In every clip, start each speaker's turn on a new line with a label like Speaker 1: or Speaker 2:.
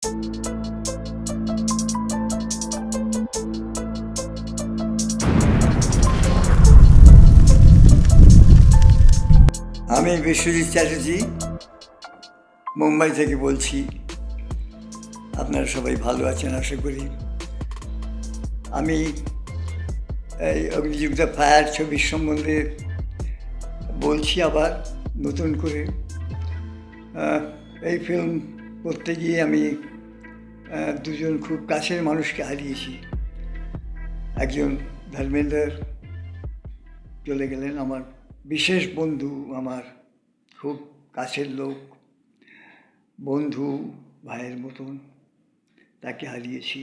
Speaker 1: আমি বিশ্বজিৎ চ্যাটার্জি মুম্বাই থেকে বলছি। আপনারা সবাই ভালো আছেন আশা করি। আমি এই অগ্নিযুগ দ্য ফায়ার ছবির সম্বন্ধে বলছি আবার নতুন করে। এই ফিল্ম করতে গিয়ে আমি দুজন খুব কাছের মানুষকে হারিয়েছি। একজন ধর্মেন্দ্র চলে গেলেন, আমার বিশেষ বন্ধু, আমার খুব কাছের লোক, বন্ধু ভাইয়ের মতন, তাকে হারিয়েছি।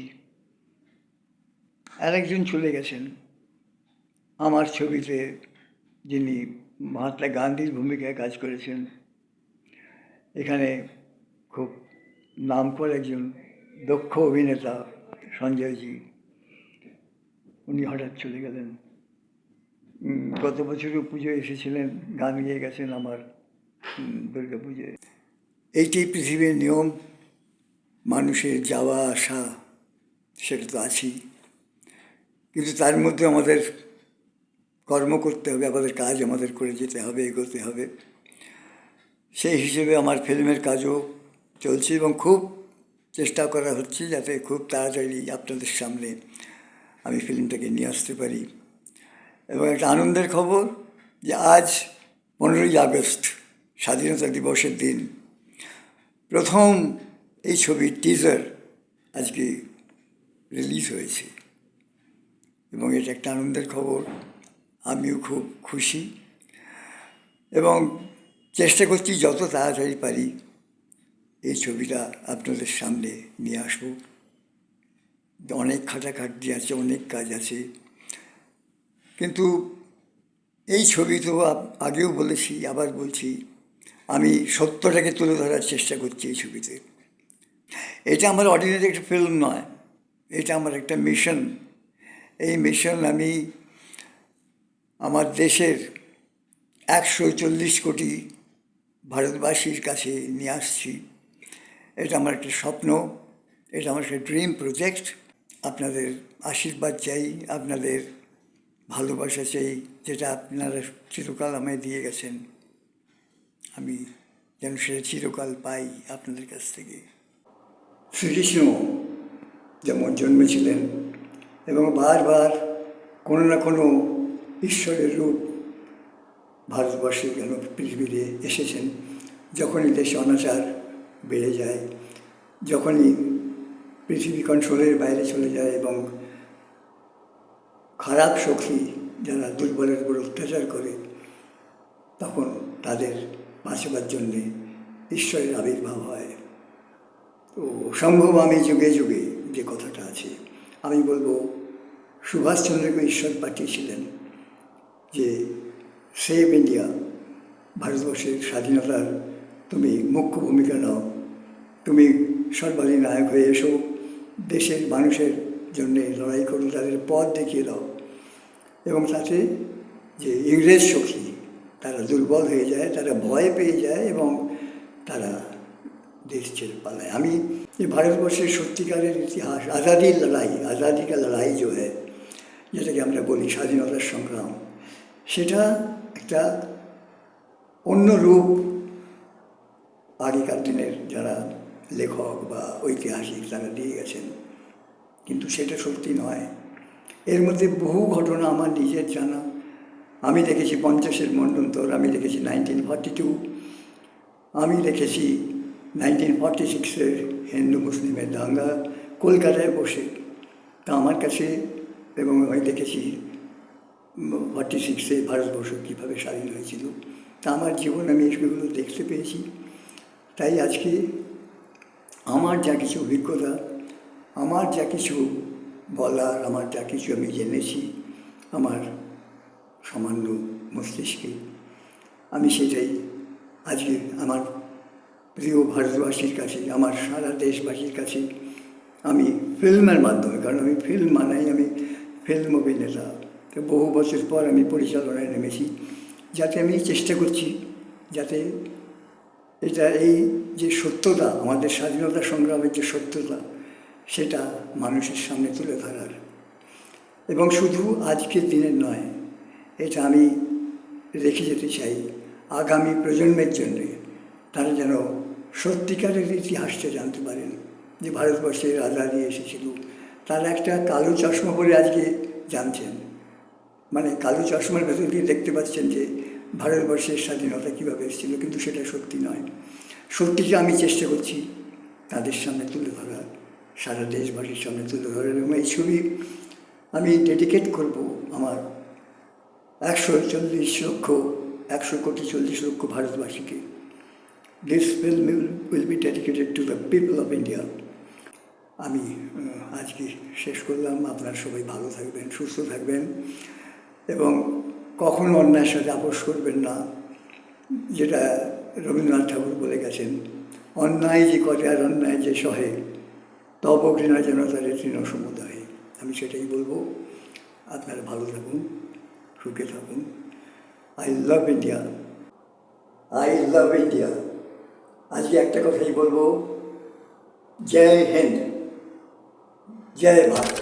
Speaker 1: আরেকজন চলে গেছেন আমার ছবিতে, যিনি মহাত্মা গান্ধীর ভূমিকায় কাজ করেছেন। এখানে খুব নামকরা একজন দক্ষ অভিনেতা সঞ্জয়জি, উনি হঠাৎ চলে গেলেন। গত বছরও পুজোয় এসেছিলেন, গান গেয়ে গেছেন আমার দুর্গা পুজোয়। এইটি পৃথিবীর নিয়ম, মানুষের যাওয়া আসা সেটা তো আছেই, কিন্তু তার মধ্যে আমাদের কর্ম করতে হবে, আমাদের কাজ আমাদের করে যেতে হবে, এগোতে হবে। সেই হিসেবে আমার ফিল্মের কাজও চলছে এবং খুব চেষ্টা করা হচ্ছে যাতে খুব তাড়াতাড়ি আপনাদের সামনে আমি ফিল্মটাকে নিয়ে আসতে পারি। এবং একটা আনন্দের খবর যে আজ 15ই আগস্ট স্বাধীনতা দিবসের দিন প্রথম এই ছবির টিজার আজকে রিলিজ হয়েছে এবং এটা একটা আনন্দের খবর। আমিও খুব খুশি এবং চেষ্টা করছি যত তাড়াতাড়ি পারি এই ছবিটা আপনাদের সামনে নিয়ে আসবো। অনেক খাটাখাটনি আছে, অনেক কাজ আছে, কিন্তু এই ছবি তো আগেও বলেছি, আবার বলছি, আমি সত্যটাকে তুলে ধরার চেষ্টা করছি এই ছবিতে। এটা আমার অর্ডিনারি একটা ফিল্ম নয়, এটা আমার একটা মিশন। এই মিশন আমি আমার দেশের 140 কোটি ভারতবাসীর কাছে নিয়ে আসছি। এটা আমার একটা স্বপ্ন, এটা আমার একটা ড্রিম প্রজেক্ট। আপনাদের আশীর্বাদ চাই, আপনাদের ভালোবাসা চাই, যেটা আপনারা চিরকাল আমায় দিয়ে গেছেন। আমি যেন সেটা চিরকাল পাই আপনাদের কাছ থেকে। শ্রীকৃষ্ণ যেমন জন্মেছিলেন এবং বারবার কোনো না কোনো ঈশ্বরের রূপ ভারতবর্ষে কেন পৃথিবীতে এসেছেন। যখনই দেশে অনাচার বেড়ে যায়, যখনই পৃথিবী কন্ট্রোলের বাইরে চলে যায় এবং খারাপ শক্তি যারা দুর্বলের উপর অত্যাচার করে, তখন তাদের বাঁচাবার জন্যে ঈশ্বরের আবির্ভাব হয়। তো সম্ভব আমি যুগে যুগে যে কথাটা আছে, আমি বলবো সুভাষচন্দ্রকে ঈশ্বর পাঠিয়েছিলেন যে সেভ ইন্ডিয়া, ভারতবর্ষের স্বাধীনতার তুমি মুখ্য ভূমিকা নাও, তুমি সর্বাধিনায়ক হয়ে এসো, দেশের মানুষের জন্যে লড়াই করো, তাদের পথ দেখিয়ে দাও এবং তাতে যে ইংরেজ শক্তি তারা দুর্বল হয়ে যায়, তারা ভয় পেয়ে যায় এবং তারা দেশ ছেড়ে পালায়। আমি এই ভারতবর্ষের সত্যিকারের ইতিহাস, আজাদির লড়াই, আজাদি কা লড়াই যে হয়, যেটাকে আমরা বলি স্বাধীনতার সংগ্রাম, সেটা একটা অন্য রূপ আগেকার দিনের যারা লেখক বা ঐতিহাসিক তারা দিয়ে গেছেন, কিন্তু সেটা সত্যি নয়। এর মধ্যে বহু ঘটনা আমার নিজের জানা। আমি দেখেছি 50-এর মন্বন্তর, আমি দেখেছি 1942, আমি দেখেছি 1946-এর হিন্দু মুসলিমের দাঙ্গা কলকাতায় বসে। তা আমার কাছে, এবং আমি দেখেছি 46-এ ভারতবর্ষ কীভাবে স্বাধীন হয়েছিল। তা আমার জীবনে আমি এগুলো দেখতে পেয়েছি। তাই আজকে আমার যা কিছু অভিজ্ঞতা, আমার যা কিছু বলার, আমার যা কিছু আমি জেনেছি আমার সামান্য মস্তিষ্কে, আমি সেটাই আজকে আমার প্রিয় ভারতবাসীর কাছে, আমার সারা দেশবাসীর কাছে আমি ফিল্মের মাধ্যমে, কারণ আমি ফিল্ম বানাই, আমি ফিল্ম অভিনেতা, তো বহু বছর পর আমি পরিচালনায় নেমেছি, যাতে আমি চেষ্টা করছি যাতে এটা এই যে সত্যতা, আমাদের স্বাধীনতা সংগ্রামের যে সত্যতা, সেটা মানুষের সামনে তুলে ধরার। এবং শুধু আজকের দিনের নয়, এটা আমি রেখে যেতে চাই আগামী প্রজন্মের জন্যে। তারা যেন সত্যিকারের ইতিহাসটা জানতে পারেন, যে ভারতবর্ষে রাজারা এসেছিল। তারা একটা কালো চশমা পরে আজকে জানছেন, মানে কালো চশমার ভেতর দিয়ে দেখতে পাচ্ছেন যে ভারতবর্ষের স্বাধীনতা কীভাবে এসেছিল, কিন্তু সেটা সত্যি নয়। সত্যিটা আমি চেষ্টা করছি তাদের সামনে তুলে ধরার, সারা দেশবাসীর সামনে তুলে ধরার। এবং এই ছবি আমি ডেডিকেট করব আমার 140 কোটি ভারতবাসীকে। This film will be dedicated to the people of India. আমি আজকে শেষ করলাম। আপনারা সবাই ভালো থাকবেন, সুস্থ থাকবেন এবং কখনো অন্যায়ের সাথে আপোষ করবেন না। যেটা রবীন্দ্রনাথ ঠাকুর বলে গেছেন, অন্যায় যে করে আর অন্যায় যে সহে, তব ঘৃণা যেন তাদের তৃণ সমুদায়। আমি সেটাই বলবো। আপনারা ভালো থাকুন, সুখে থাকুন। I love India, I love India. আজকে একটা কথাই বলবো, জয় হিন্দ, জয় ভারত।